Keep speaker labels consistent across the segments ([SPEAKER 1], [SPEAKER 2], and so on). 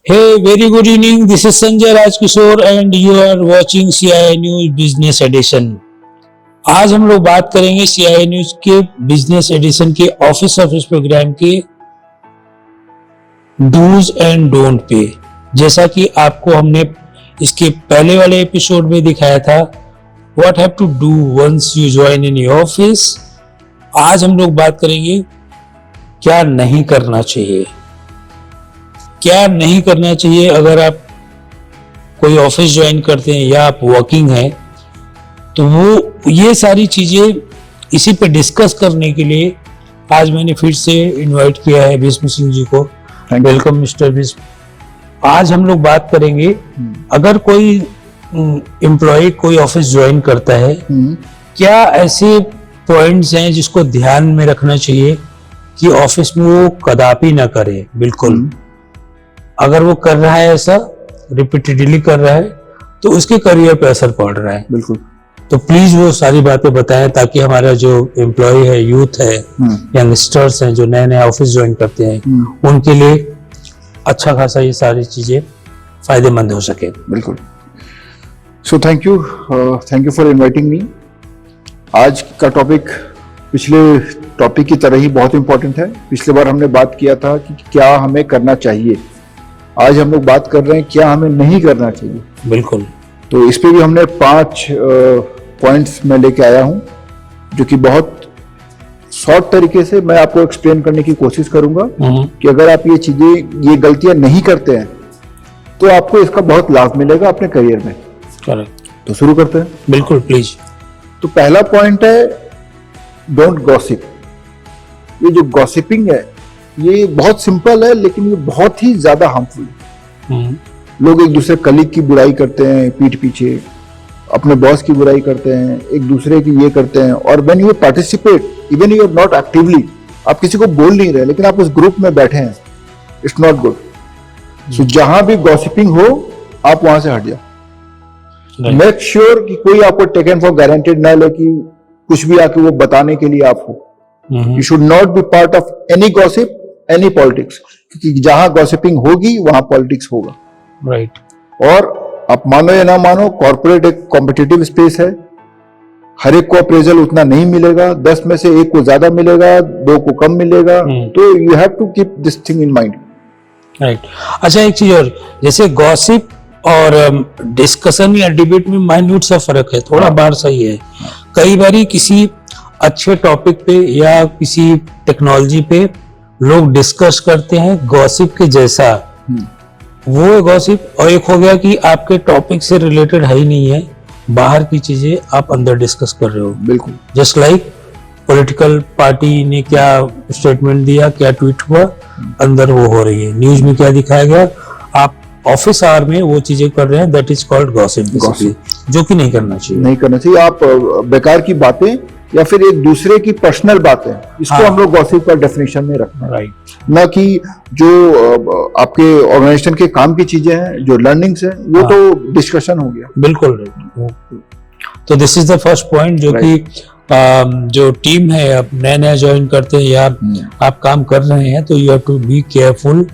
[SPEAKER 1] Hey, very good evening. This is Sanjay Rajkishore and you are watching CII News Business Edition. आज हम लोग बात करेंगे CII News के बिजनेस एडिशन के ऑफिस प्रोग्राम के डूज एंड डोंट पे। जैसा कि आपको हमने इसके पहले वाले एपिसोड में दिखाया था, what have to do once you join in your office. आज हम लोग बात करेंगे क्या नहीं करना चाहिए। क्या नहीं करना चाहिए अगर आप कोई ऑफिस ज्वाइन करते हैं या आप वर्किंग हैं, तो वो ये सारी चीजें इसी पे डिस्कस करने के लिए आज मैंने फिर से इनवाइट किया है भीष्म सिंह जी को। Welcome mister Bhishma. आज हम लोग बात करेंगे अगर कोई एम्प्लॉय कोई ऑफिस ज्वाइन करता है, क्या ऐसे पॉइंट्स हैं जिसको ध्यान में रखना चाहिए कि ऑफिस में वो कदापि ना करे। बिल्कुल, अगर वो कर रहा है ऐसा रिपीटेडली कर रहा है तो उसके करियर पे असर पड़ रहा है।
[SPEAKER 2] बिल्कुल,
[SPEAKER 1] तो प्लीज वो सारी बातें बताएं ताकि हमारा जो एम्प्लॉय है, यूथ है, यंगस्टर्स हैं जो नए नए ऑफिस ज्वाइन करते हैं, उनके लिए अच्छा खासा ये सारी चीजें फायदेमंद हो सके।
[SPEAKER 2] बिल्कुल। So thank you for inviting me. आज का टॉपिक पिछले टॉपिक की तरह ही बहुत इंपॉर्टेंट है। पिछले बार हमने बात किया था कि क्या हमें करना चाहिए, आज हम लोग बात कर रहे हैं क्या हमें नहीं करना चाहिए।
[SPEAKER 1] बिल्कुल।
[SPEAKER 2] तो इस पे भी हमने 5 पॉइंट्स मैं लेके आया हूं जो कि बहुत शॉर्ट तरीके से मैं आपको एक्सप्लेन करने की कोशिश करूंगा कि अगर आप ये चीजें, ये गलतियां नहीं करते हैं तो आपको इसका बहुत लाभ मिलेगा अपने करियर में।
[SPEAKER 1] करेक्ट।
[SPEAKER 2] तो शुरू करते हैं।
[SPEAKER 1] बिल्कुल, प्लीज।
[SPEAKER 2] तो पहला पॉइंट है डोंट गॉसिप। ये जो गॉसिपिंग है ये बहुत सिंपल है लेकिन ये बहुत ही ज्यादा हार्मफुल है। लोग एक दूसरे कलीग की बुराई करते हैं पीठ पीछे, अपने बॉस की बुराई करते हैं, एक दूसरे की ये करते हैं, और when you participate even you are not actively, आप किसी को बोल नहीं रहे लेकिन आप उस ग्रुप में बैठे हैं, इट्स नॉट गुड। सो जहां भी गॉसिपिंग हो आप वहां से हट जाओ। मेक श्योर कि कोई आपको टेकन फॉर गारंटेड ना ले कि कुछ भी आके वो बताने के लिए आप हो। You should not be part of any gossip, any politics, क्योंकि जहां गॉसिपिंग होगी वहां पॉलिटिक्स होगा।
[SPEAKER 1] राइट।
[SPEAKER 2] और आप मानो या ना मानो, कॉर्पोरेट एक कॉम्पिटिटिव स्पेस है। हर एक को अप्रेजल उतना नहीं मिलेगा, 10 में से 1 को ज्यादा मिलेगा, 2 को कम मिलेगा। तो you have to keep this thing in mind.
[SPEAKER 1] Right. अच्छा, एक चीज और, जैसे गॉसिप और डिस्कशन या डिबेट में माइन्यूट सा फर्क है, थोड़ा बार सही है। कई बारी किसी अच्छे टॉपिक पे या किसी टेक्नोलॉजी पे लोग डिस्कस करते हैं गॉसिप के जैसा, वो गॉसिप, और एक हो गया कि आपके टॉपिक से रिलेटेड है ही नहीं है, बाहर की चीजें आप अंदर डिस्कस कर रहे हो।
[SPEAKER 2] बिल्कुल।
[SPEAKER 1] जस्ट लाइक पॉलिटिकल पार्टी ने क्या स्टेटमेंट दिया, क्या ट्वीट हुआ, अंदर वो हो रही है। न्यूज में क्या दिखाया गया, आप ऑफिस आवर में वो चीजें कर रहे हैं, दैट इज कॉल्ड गॉसिप, जो कि नहीं करना चाहिए।
[SPEAKER 2] नहीं करना चाहिए। आप बेकार की बातें या फिर एक दूसरे की पर्सनल बातें, इसको हम लोग गॉसिप का डेफिनेशन में रखना।
[SPEAKER 1] राइट।
[SPEAKER 2] ना कि जो आपके ऑर्गेनाइजेशन के काम की चीजें हैं, जो लर्निंग्स हैं, वो तो डिस्कशन हो गया।
[SPEAKER 1] बिल्कुल। तो this is the first point जो कि जो टीम है, आप नया नया ज्वाइन करते हैं या आप काम कर रहे हैं, तो you have to be careful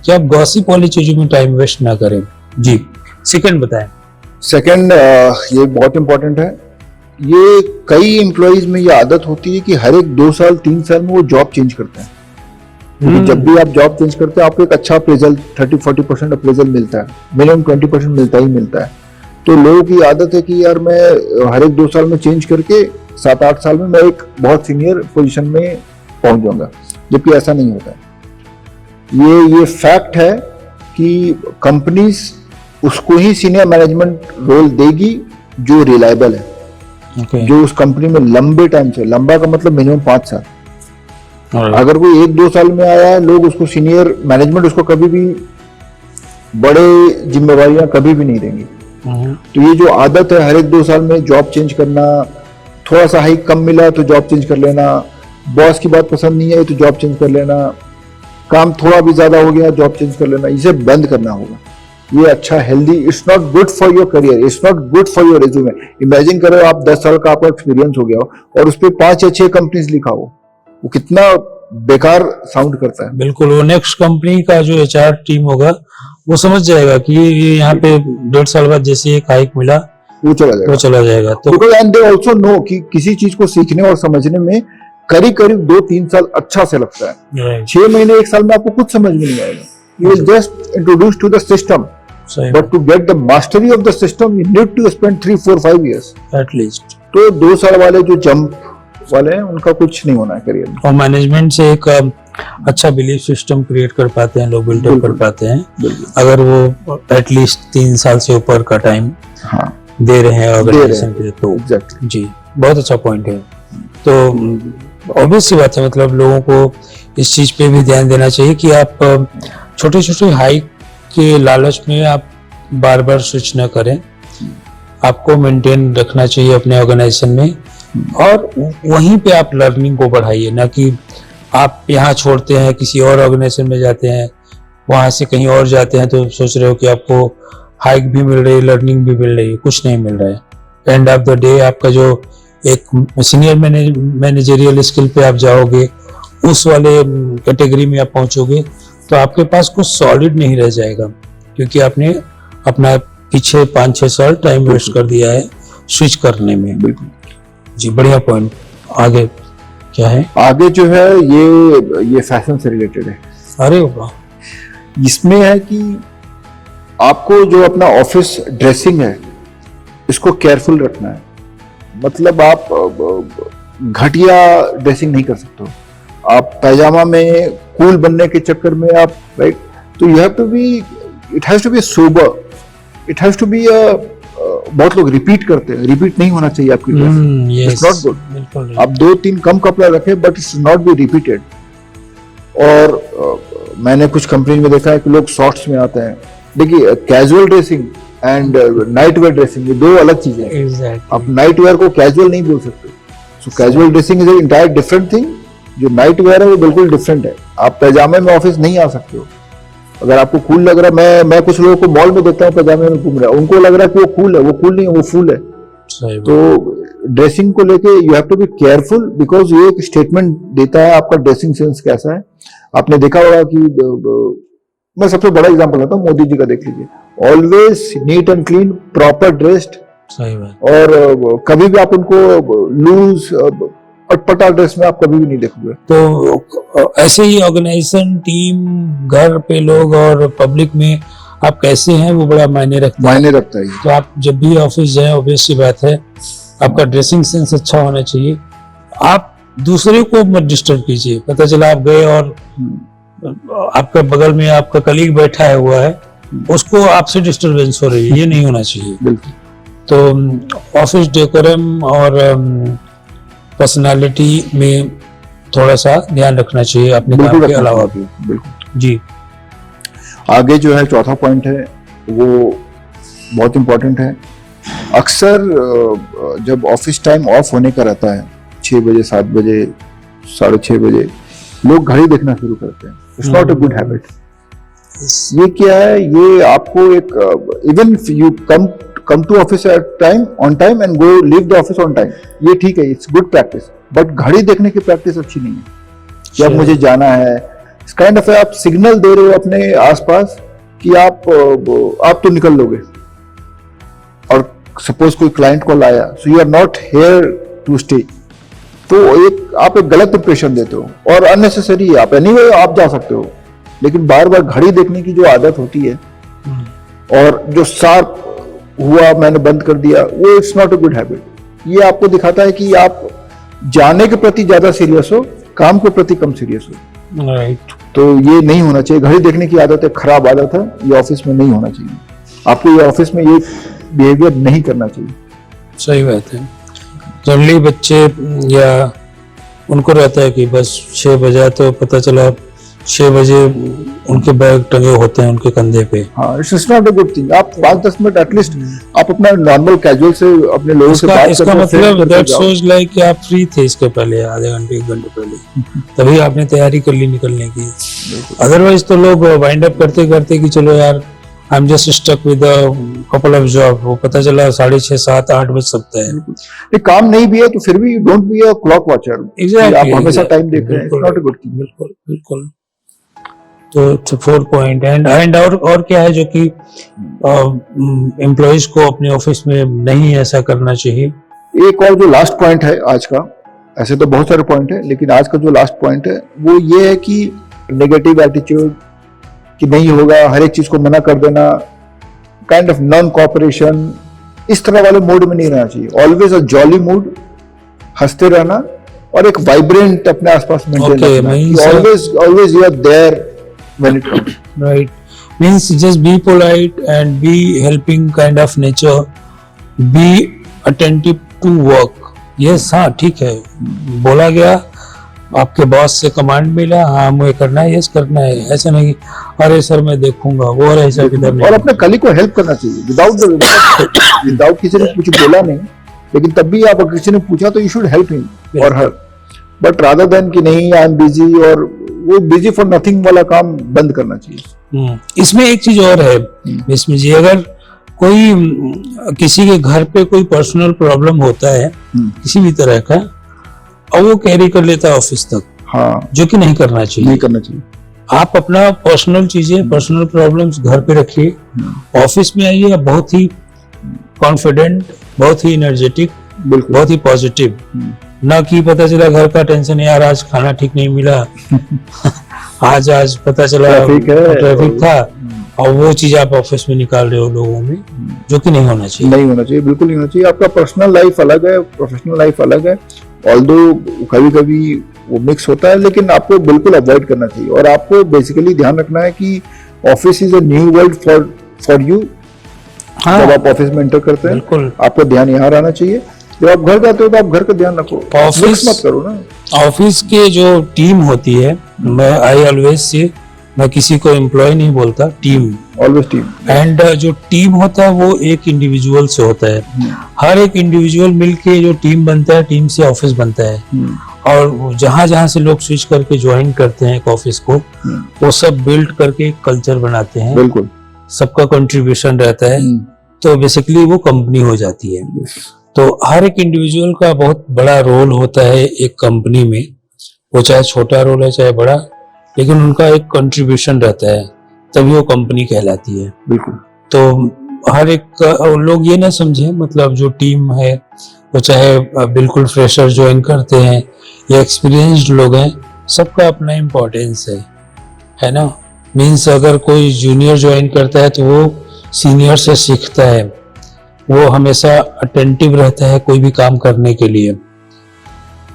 [SPEAKER 1] कि आप गॉसिप वाली चीजों में टाइम वेस्ट ना करें। जी। सेकंड बताएं।
[SPEAKER 2] सेकंड, ये बहुत इंपॉर्टेंट है। ये कई एम्प्लॉइज में ये आदत होती है कि हर एक 2 साल 3 साल में वो जॉब चेंज करते हैं। क्योंकि जब भी आप जॉब चेंज करते हैं आपको एक अच्छा अप्रेजल, 30-40% अप्रेजल मिलता है, मिनिमम 20% मिलता ही मिलता है। तो लोगों की आदत है कि यार मैं हर एक 2 साल में चेंज करके 7-8 साल में मैं एक बहुत सीनियर पोजीशन में पहुंच जाऊंगा, जबकि ऐसा नहीं होता है। ये फैक्ट है कि कंपनीज उसको ही सीनियर मैनेजमेंट रोल देगी जो रिलायबल है। जो उस कंपनी में लंबे टाइम से, लंबा का मतलब मिनिमम 5 साल। अगर कोई 1-2 साल में आया है, लोग उसको सीनियर मैनेजमेंट उसको कभी भी बड़े जिम्मेवारियां कभी भी नहीं देंगे। तो ये जो आदत है हर एक 2 साल में जॉब चेंज करना, थोड़ा सा हाइक कम मिला तो जॉब चेंज कर लेना, बॉस की बात पसंद नहीं आई तो जॉब चेंज कर लेना, काम थोड़ा भी ज्यादा हो गया जॉब चेंज कर लेना, इसे बंद करना होगा। ये अच्छा healthy, it's not good for your career, it's not good for your resume. Imagine करो आप 10 साल का आपका एक्सपीरियंस हो गया हो और उस पर 5 या 6 कंपनीज लिखा हो, वो कितना बेकार साउंड करता है।
[SPEAKER 1] बिल्कुल, वो नेक्स्ट कंपनी का जो एचआर टीम होगा वो समझ जाएगा कि ये यहाँ पे 1.5 साल बाद जैसे एक हाइक मिला
[SPEAKER 2] वो चला जाएगा।
[SPEAKER 1] तो
[SPEAKER 2] because and they also know कि किसी चीज को सीखने और समझने में करीब 2-3 साल अच्छा से लगता है। 6 महीने 1 साल में आपको कुछ समझ में नहीं आएगा। You will just introduce to the system, but to get the mastery of the system, you need to spend 3, 4, 5 years
[SPEAKER 1] at least।
[SPEAKER 2] तो 2 साल वाले जो जंप वाले हैं उनका कुछ नहीं होना है करियर में।
[SPEAKER 1] और मैनेजमेंट से एक अच्छा बिलीफ सिस्टम क्रिएट कर पाते हैं लोग, बिल्डअप कर पाते हैं अगर वो एटलीस्ट 3 साल से ऊपर का टाइम दे रहे हैं ऑर्गेनाइजेशन के। तो
[SPEAKER 2] एग्जैक्टली
[SPEAKER 1] जी, बहुत अच्छा पॉइंट है। तो ऑब्वियस सी बात है, मतलब लोगों को इस चीज पे भी ध्यान देना चाहिए कि आप छोटे छोटे हाइक के लालच में आप बार बार स्विच न करें। आपको मेंटेन रखना चाहिए अपने ऑर्गेनाइजेशन में, और वहीं पे आप लर्निंग को बढ़ाइए, ना कि आप यहाँ छोड़ते हैं किसी और ऑर्गेनाइजेशन में जाते हैं, वहां से कहीं और जाते हैं तो सोच रहे हो कि आपको हाइक भी मिल रही है, लर्निंग भी मिल रही है। कुछ नहीं मिल रहा है। एंड ऑफ द डे आपका जो एक सीनियर मैनेजरियल स्किल पे आप जाओगे, उस वाले कैटेगरी में आप पहुंचोगे तो आपके पास कुछ सॉलिड नहीं रह जाएगा, क्योंकि आपने अपना पीछे 5-6 साल टाइम वेस्ट कर दिया है स्विच करने में।
[SPEAKER 2] बिल्कुल
[SPEAKER 1] जी, बढ़िया पॉइंट। आगे क्या है?
[SPEAKER 2] आगे जो है ये फैशन से रिलेटेड है।
[SPEAKER 1] अरे वाह!
[SPEAKER 2] इसमें है कि आपको जो अपना ऑफिस ड्रेसिंग है इसको केयरफुल रखना है। मतलब आप घटिया ड्रेसिंग नहीं कर सकते हो। आप पैजामा में कूल बनने के चक्कर में आप राइट, तो you have to be, it has to be sober, it has to be बहुत लोग रिपीट करते हैं, रिपीट नहीं होना चाहिए आपकी ड्रेस। It's not good. आप 2-3 कम कपड़ा रखें but it's not be repeated. और मैंने कुछ कंपनी में देखा है कि लोग शॉर्ट्स में आते हैं। देखिए, casual dressing and night where dressing ये 2 अलग चीजें हैं।
[SPEAKER 1] Exactly.
[SPEAKER 2] आप नाइट वेयर को कैजुअल नहीं बोल सकते। सो casual dressing is entire different thing. जो नाइट वेयर है वो बिल्कुल डिफरेंट है। आप पैजामे में ऑफिस नहीं आ सकते हो। अगर आपको कूल लग रहा है, मैं कुछ लोगों को मॉल में देखता हूँ पैजामे में घूम रहा है, उनको लग रहा है कि वो कूल है, वो कूल नहीं है, वो फूल है। तो ड्रेसिंग को लेके you have to be careful, because ये एक स्टेटमेंट देता है आपका ड्रेसिंग सेंस कैसा है। आपने देखा होगा कि मैं सबसे बड़ा एग्जांपल लेता हूँ, मोदी जी का देख लीजिए। Always neat and clean, proper dressed.
[SPEAKER 1] सही बात।
[SPEAKER 2] और कभी भी आप उनको लूज अटपटा ड्रेस में आप कभी भी नहीं देखोगे।
[SPEAKER 1] तो ऐसे ही ऑर्गेनाइजेशन, टीम, घर पे लोग और पब्लिक में आप कैसे हैं वो बड़ा मायने रखता है। तो आप जब भी ऑफिस जाए, ऑब्वियस सी बात है, आपका ड्रेसिंग सेंस अच्छा होना चाहिए। आप दूसरे को मत डिस्टर्ब कीजिए। पता चला आप गए और आपका बगल में आपका कलीग बैठा हुआ है, उसको आपसे डिस्टर्बेंस हो रही है, ये नहीं होना चाहिए।
[SPEAKER 2] बिल्कुल।
[SPEAKER 1] तो ऑफिस डेकोरम और पर्सनालिटी में थोड़ा सा ध्यान रखना चाहिए अपने काम के अलावा भी।
[SPEAKER 2] बिल्कुल
[SPEAKER 1] जी।
[SPEAKER 2] आगे जो है चौथा पॉइंट है वो बहुत इंपॉर्टेंट है। अक्सर जब ऑफिस टाइम ऑफ होने का रहता है 6 बजे, 7 बजे, 6:30 बजे, लोग घड़ी देखना शुरू करते हैं। It's not a good habit. ये क्या है, ये आपको एक even you come to office at time, on time and go leave the office on time, ये ठीक है, इट्स गुड प्रैक्टिस। बट घड़ी देखने की प्रैक्टिस अच्छी नहीं है कि अब मुझे जाना है। इस काइंड ऑफ आप सिग्नल दे रहे हो अपने आसपास कि आप तो निकल लोगे। और सपोज कोई क्लाइंट कॉल आया, so you are not here to stay, तो आप एक गलत इंप्रेशन देते हो और अननेसेसरी है। आप एनीवे आप जा सकते हो, लेकिन बार बार घड़ी देखने की जो आदत होती है और जो शार्प हुआ मैंने बंद कर दिया, वो it's not a good habit. ये आपको दिखाता है कि आप जाने के प्रति ज्यादा सीरियस हो, काम के प्रति कम सीरियस हो।
[SPEAKER 1] राइट।
[SPEAKER 2] तो ये नहीं होना चाहिए। घड़ी देखने की आदत एक खराब आदत है, ये ऑफिस में नहीं होना चाहिए। आपको ये ऑफिस में ये बिहेवियर नहीं करना चाहिए।
[SPEAKER 1] सही बात है। जनरली बच्चे या उनको रहता है कि बस 6 बजे, तो पता चला 6 बजे उनके बैग टंगे होते हैं उनके कंधे पे।
[SPEAKER 2] हाँ, it's not a good thing. आप 5-10 मिनट एटलीस्ट आप अपना नॉर्मल कैजुअल से अपने लोगों से बात
[SPEAKER 1] इसका मतलब दैट शोज लाइक कि आप फ्री थे इसके पहले, आधे घंटे 1 घंटे पहले, तभी आपने तैयारी कर ली निकलने की। अदरवाइज तो लोग वाइंड अप करते करते कि चलो यार I am just stuck with a couple of job, वो पता चला 6:30, 7, 8 बज सकता है।
[SPEAKER 2] ये काम नहीं भी है तो फिर भी don't be a clock watcher.
[SPEAKER 1] Exactly,
[SPEAKER 2] आप हमेशा
[SPEAKER 1] exactly,
[SPEAKER 2] टाइम देख रहे हैं, it's not a good thing.
[SPEAKER 1] बिल्कुल बिल्कुल। तो 4 पॉइंट एंड और क्या है जो कि एम्प्लॉयज को अपने ऑफिस में नहीं ऐसा करना चाहिए।
[SPEAKER 2] एक और जो लास्ट पॉइंट है आज का, ऐसे तो बहुत सारे पॉइंट है लेकिन आज का जो लास्ट पॉइंट है वो ये है कि नेगेटिव एटीट्यूड कि नहीं होगा, हर एक चीज को मना कर देना, काइंड ऑफ नॉन कोऑपरेशन, इस तरह वाले मूड में नहीं रहना चाहिए। ऑलवेज अ जॉली मूड, हंसते रहना और एक वाइब्रेंट अपने आसपास मेंटेन रखना। Always you are there when it comes.
[SPEAKER 1] Right, means just be polite and be helping kind of nature, be attentive to work. Yes, हाँ ठीक है, बोला गया, आपके बॉस से कमांड मिला, हाँ मुझे करना है, यस करना है, ऐसा नहीं अरे सर मैं देखूंगा वो, और ऐसा किधर नहीं।
[SPEAKER 2] और अपने कलीग को हेल्प करना चाहिए विदाउट किसी ने कुछ बोला नहीं, लेकिन तब भी आप किसी ने पूछा तो यू शुड हेल्प हिम और हर, बट रादर देन कि नहीं आई एम बिजी और वो बिजी फॉर नथिंग वाला काम बंद करना चाहिए।
[SPEAKER 1] इसमें एक चीज और है इसमें जी, अगर कोई किसी के घर पे कोई पर्सनल प्रॉब्लम होता है किसी भी तरह का और वो कैरी कर लेता है ऑफिस तक,
[SPEAKER 2] हाँ,
[SPEAKER 1] जो कि नहीं करना चाहिए।
[SPEAKER 2] नहीं करना चाहिए।
[SPEAKER 1] आप अपना पर्सनल चीजें, पर्सनल प्रॉब्लम्स घर पे रखिए, ऑफिस में आइए बहुत ही कॉन्फिडेंट, बहुत ही एनर्जेटिक, बहुत ही पॉजिटिव, ना कि पता चला घर का टेंशन, यार आज खाना ठीक नहीं मिला आज पता चला ट्रैफिक था, और वो चीज आप ऑफिस में निकाल रहे हो लोगों में, जो कि नहीं होना चाहिए।
[SPEAKER 2] नहीं होना चाहिए, बिल्कुल नहीं होना चाहिए। आपका पर्सनल लाइफ अलग है, प्रोफेशनल लाइफ अलग है, ऑल्दो कभी कभी वो मिक्स होता है, लेकिन आपको बिल्कुल अवॉइड करना चाहिए। और आपको बेसिकली ध्यान रखना है कि office is a new world for you. जब आप ऑफिस में एंटर करते हैं आपको ध्यान यहाँ रहना चाहिए, जब आप घर जाते हो तो आप घर का ध्यान रखो,
[SPEAKER 1] ऑफिस
[SPEAKER 2] मत करो ना।
[SPEAKER 1] ऑफिस के जो टीम होती है, मैं आई ऑलवेज से, मैं किसी को एम्प्लॉय नहीं बोलता, टीम,
[SPEAKER 2] ऑलवेज टीम।
[SPEAKER 1] एंड जो टीम होता है वो एक इंडिविजुअल से होता है। हर एक इंडिविजुअल मिलके जो टीम बनता है, टीम से ऑफिस बनता है। और जहां जहां से लोग स्विच करके ज्वाइन करते हैं एक ऑफिस को, वो सब बिल्ड करके एक कल्चर बनाते हैं,
[SPEAKER 2] बिल्कुल
[SPEAKER 1] सबका कंट्रीब्यूशन रहता है, तो बेसिकली वो कंपनी हो जाती है। तो हर एक इंडिविजुअल का बहुत बड़ा रोल होता है एक कंपनी में, वो चाहे छोटा रोल है चाहे बड़ा, लेकिन उनका एक कंट्रीब्यूशन रहता है, तभी वो कंपनी कहलाती है।
[SPEAKER 2] बिल्कुल।
[SPEAKER 1] तो हर एक लोग ये ना समझे, मतलब जो टीम है वो चाहे बिल्कुल फ्रेशर ज्वाइन करते हैं या एक्सपीरियंस्ड लोग हैं, सबका अपना इम्पोर्टेंस है ना। मीन्स अगर कोई जूनियर ज्वाइन करता है तो वो सीनियर से सीखता है, वो हमेशा अटेंटिव रहता है, कोई भी काम करने के लिए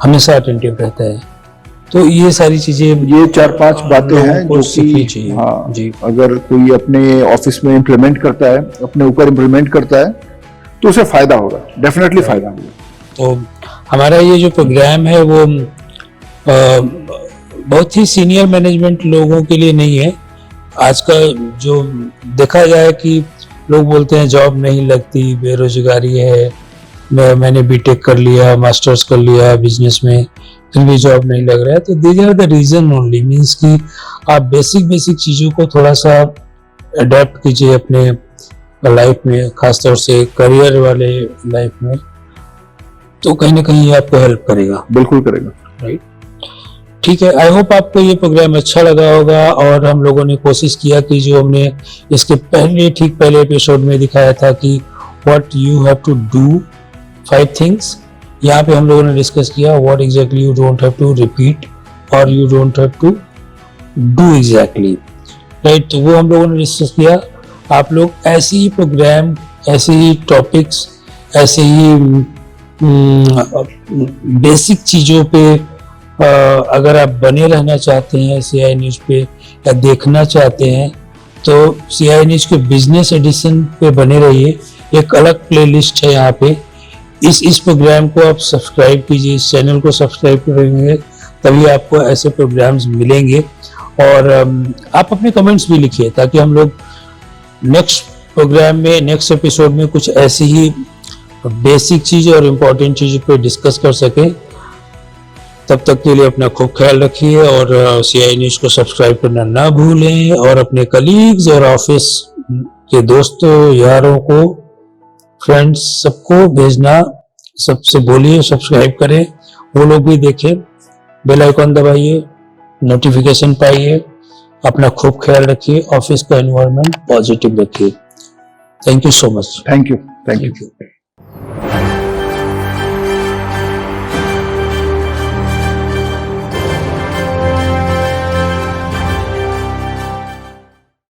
[SPEAKER 1] हमेशा अटेंटिव रहता है। तो ये सारी चीजें,
[SPEAKER 2] ये 4-5 बातें हैं जो कि
[SPEAKER 1] हाँ जी,
[SPEAKER 2] अगर कोई अपने ऑफिस में इम्प्लीमेंट करता है, अपने ऊपर इम्प्लीमेंट करता है, तो उसे फायदा होगा, डेफिनेटली फायदा होगा।
[SPEAKER 1] तो हमारा ये जो प्रोग्राम है वो बहुत ही सीनियर मैनेजमेंट लोगों के लिए नहीं है। आज का जो देखा जाए कि लोग बोलते हैं जॉब नहीं लगती, बेरोजगारी है, मैंने बीटेक कर लिया, मास्टर्स कर लिया बिजनेस में, फिर भी जॉब नहीं लग रहा है, तो these are the reason only. Means कि आप बेसिक चीजों को थोड़ा सा अडेप्ट कीजिए अपने लाइफ में, खासतौर से करियर वाले लाइफ में, तो कहीं ना कहीं ये आपको हेल्प करेगा।
[SPEAKER 2] बिल्कुल करेगा,
[SPEAKER 1] राइट। ठीक है, आई होप आपको ये प्रोग्राम अच्छा लगा होगा। और हम लोगों ने कोशिश किया कि जो हमने इसके ठीक पहले एपिसोड में दिखाया था कि what you have to do 5 things, यहाँ पे हम लोगों ने डिस्कस किया what exactly you don't have to repeat और you don't have to do exactly, right. तो वो हम लोगों ने डिस्कस किया। आप लोग ऐसे ही प्रोग्राम, ऐसे ही टॉपिक्स, ऐसे ही बेसिक चीज़ों पे अगर आप बने रहना चाहते हैं CI न्यूज़ पे, या देखना चाहते हैं, तो CI न्यूज़ के बिजनेस एडिशन पे बने रहिए। एक अलग प्लेलिस्ट है यहाँ पे, इस प्रोग्राम को आप सब्सक्राइब कीजिए, इस चैनल को सब्सक्राइब करेंगे तभी आपको ऐसे प्रोग्राम्स मिलेंगे। और आप अपने कमेंट्स भी लिखिए ताकि हम लोग नेक्स्ट प्रोग्राम में, नेक्स्ट एपिसोड में कुछ ऐसी ही बेसिक चीज़ और इम्पोर्टेंट चीज़ पे डिस्कस कर सकें। तब तक के लिए अपना खूब ख्याल रखिए और CI न्यूज़ को सब्सक्राइब करना ना भूलें, और अपने कलीग्स और ऑफिस कि दोस्तों यारों को, फ्रेंड्स सबको भेजना, सबसे बोलिए सब्सक्राइब करें, वो लोग भी देखें, बेल आइकॉन दबाइए, नोटिफिकेशन पाइए। अपना खूब ख्याल रखिए, ऑफिस का एनवायरनमेंट पॉजिटिव रखिए। Thank you so much.
[SPEAKER 2] Thank you.
[SPEAKER 1] Thank you.